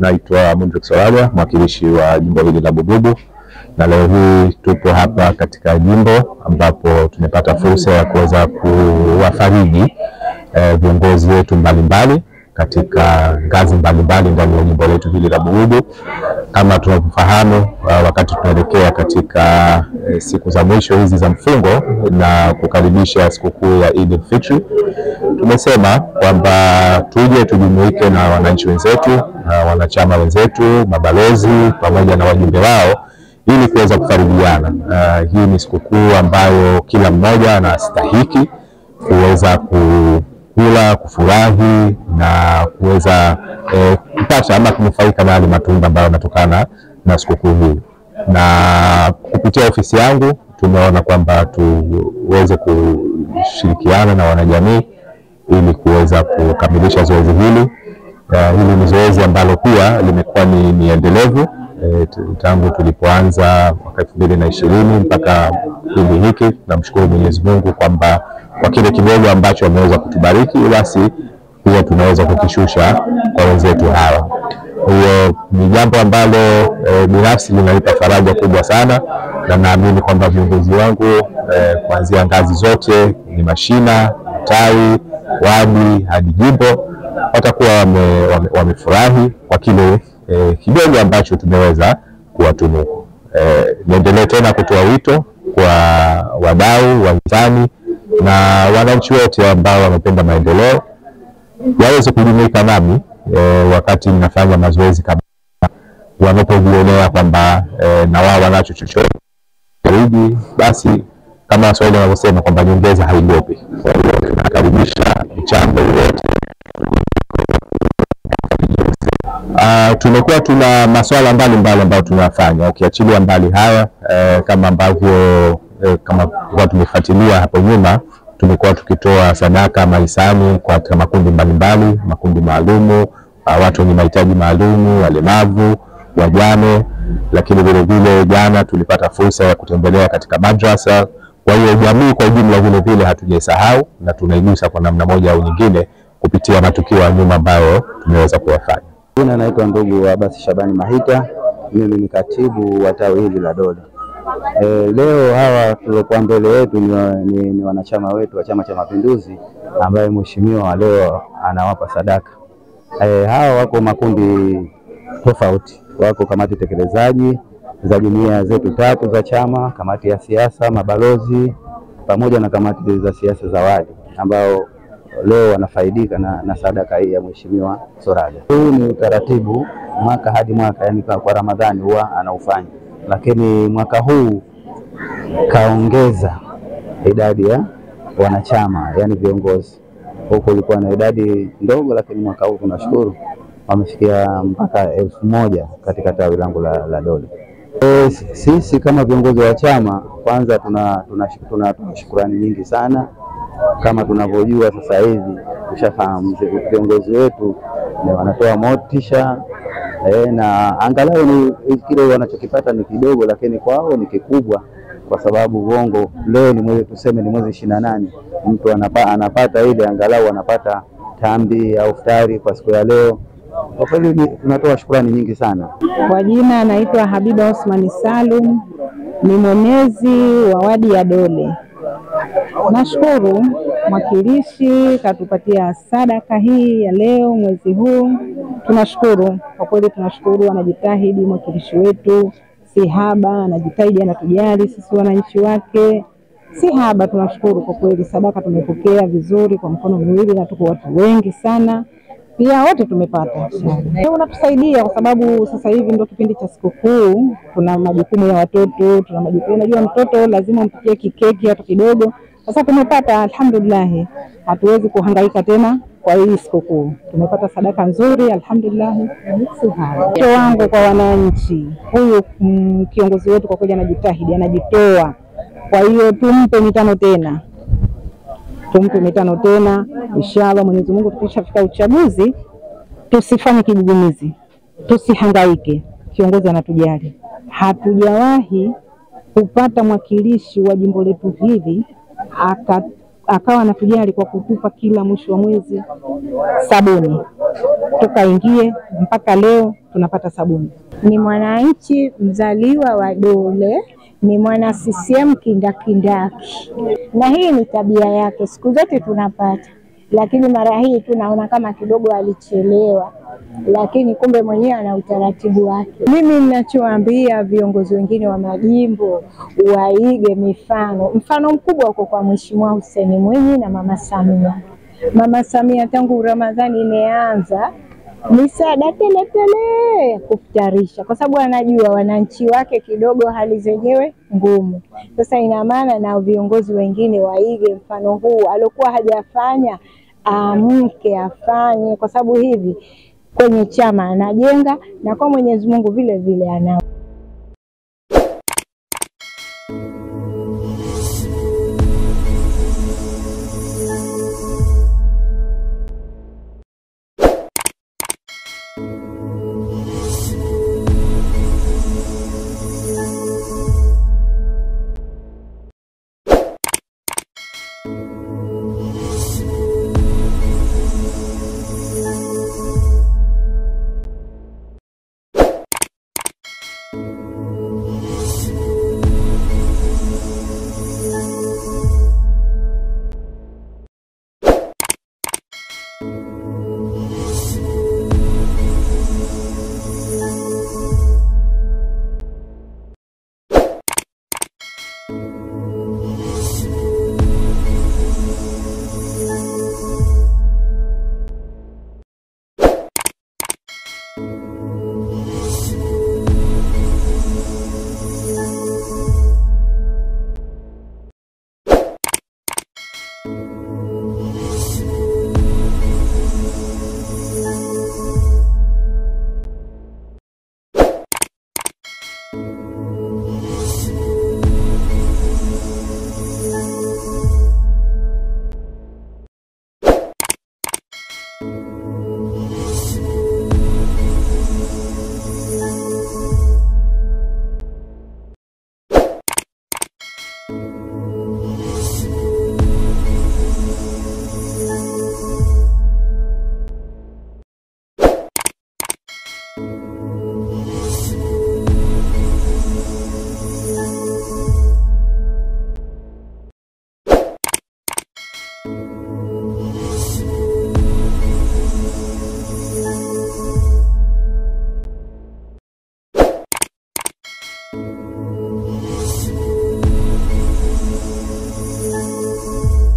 naitwa Mundrik Soraga, mwakilishi wa jimbo hili la Bububu, na leo hii tupo hapa katika jimbo ambapo tumepata fursa ya kuweza kuwafariji viongozi wetu mbalimbali katika ngazi mbalimbali ndani ya jimbo letu hili la Bububu. Kama tunavyofahamu, wakati tunaelekea katika siku za mwisho hizi za mfungo na kukaribisha sikukuu ya Eid al-Fitr, tumesema kwamba tuje tujumuike na wananchi wenzetu, wanachama wenzetu, mabalozi pamoja na wajumbe wao ili kuweza kufarijiana. Hii ni sikukuu ambayo kila mmoja anastahiki kuweza kula, kufurahi na kuweza kupata ama kunufaika na matunda ambayo yanatokana na sikukuu hii. Na kupitia ofisi yangu tumeona kwamba tuweze kushirikiana na wanajamii ili kuweza kukamilisha zoezi hili. Hili ni zoezi ambalo pia limekuwa ni endelevu tangu tulipoanza mwaka 2020 mpaka kipindi hiki. Namshukuru Mwenyezi Mungu kwamba kwa kile kidogo ambacho ameweza kutubariki, basi pia tunaweza kukishusha kwa wenzetu hawa. Hiyo ni jambo ambalo binafsi linanipa faraja kubwa sana, na naamini kwamba viongozi wangu kuanzia ngazi zote, ni mashina, tawi, wadi hadi jimbo, watakuwa wamefurahi kwa kile kidogo ambacho tumeweza kuwatunuku. Niendelee tena kutoa wito kwa wadau, wahisani na wananchi wote ambao wamependa maendeleo waweze kujumuika nami wakati ninafanya mazoezi, kabla wanapojionea kwamba na wao wanacho chochote zaidi, basi kama Waswahili wanavyosema kwamba nyongeza haiogopi. Kwa hiyo tunakaribisha mchango wote. Tumekuwa tuna masuala mbalimbali ambayo tunafanya, ukiachilia mbali haya kama ambavyo kama kwa tumefuatilia hapo nyuma, tumekuwa tukitoa sadaka mahisani kwa makundi mbalimbali, makundi maalumu, watu wenye mahitaji maalumu, walemavu, wajane. Lakini vile vile jana tulipata fursa ya kutembelea katika madrasa. Kwa hiyo jamii kwa ujumla vile vile hatujaisahau na tunaigusa kwa namna moja au nyingine kupitia matukio ya nyuma ambayo tumeweza kuyafanya. Jina naitwa ndugu Abbas Shabani Mahita, mimi ni katibu wa tawi hili la Dole. Leo hawa tuliokuwa mbele yetu ni wanachama wetu wa Chama cha Mapinduzi, ambaye mheshimiwa leo anawapa sadaka. Hawa wako makundi tofauti, wako kamati tekelezaji za jumuiya zetu tatu za chama, kamati ya siasa, mabalozi pamoja na kamati za siasa za wadi, ambao leo wanafaidika na sadaka hii ya mheshimiwa Soraga. Huu ni utaratibu mwaka hadi mwaka, yani kwa Ramadhani huwa anaufanya, lakini mwaka huu kaongeza idadi ya wanachama, yani viongozi. Huko ilikuwa na idadi ndogo, lakini mwaka huu tunashukuru wamefikia mpaka 1000 katika tawi langu la Dole. Sisi kama viongozi wa chama, kwanza tuna shukrani nyingi sana. Kama tunavyojua sasa hivi, tushafahamu viongozi wetu ni wanatoa motisha na angalau ni kile wanachokipata ni kidogo, lakini kwao ni kikubwa, kwa sababu uongo leo ni mwezi, tuseme ni mwezi 28, mtu anapata ile angalau anapata tambi au iftari kwa siku ya leo. Kwa kweli tunatoa shukrani nyingi sana. Kwa jina naitwa Habiba Osman Salum, ni mwenezi wa wadi ya Dole. Nashukuru mwakilishi katupatia sadaka hii ya leo mwezi huu. Tunashukuru kwa kweli, tunashukuru. Anajitahidi mwakilishi wetu, si haba, anajitahidi, anatujali sisi wananchi wake, si haba. Tunashukuru kwa kweli, sadaka tumepokea vizuri kwa mkono miwili, na tuko watu wengi sana, pia wote tumepata. Unatusaidia kwa sababu sasa hivi ndio kipindi cha sikukuu, tuna majukumu ya watoto, tuna majukumu, unajua mtoto lazima umpikie kikeki hata kidogo. Sasa tumepata, alhamdulillah, hatuwezi kuhangaika tena kwa hii sikukuu. Tumepata sadaka nzuri, alhamdulillah. Wito wangu kwa wananchi, huyu kiongozi wetu kwa kweli anajitahidi, anajitoa. Kwa hiyo tumpe mitano tena. Tumpe mitano tena. Inshallah Mwenyezi Mungu, tukishafika uchaguzi tusifanye kigugumizi, tusihangaike. Kiongozi anatujali. Hatujawahi kupata mwakilishi wa jimbo letu hili akawa anatujali kwa kutupa kila mwisho wa mwezi sabuni, tukaingie mpaka leo tunapata sabuni. Ni mwananchi mzaliwa wa Dole, ni mwana CCM kindakindaki, na hii ni tabia yake, siku zote tunapata, lakini mara hii tunaona kama kidogo alichelewa, lakini kumbe mwenyewe ana utaratibu wake. Mimi ninachoambia viongozi wengine wa majimbo waige mfano mkubwa uko kwa Mheshimiwa Hussein Mwinyi na Mama Samia. Mama Samia tangu Ramadhani imeanza misaada tele kufutarisha, kwa sababu anajua wananchi wake kidogo hali zenyewe ngumu. Sasa ina maana na viongozi wengine waige mfano huu, alikuwa hajafanya amke afanye, kwa sababu hivi kwenye chama anajenga na kwa Mwenyezi Mungu vile vile ana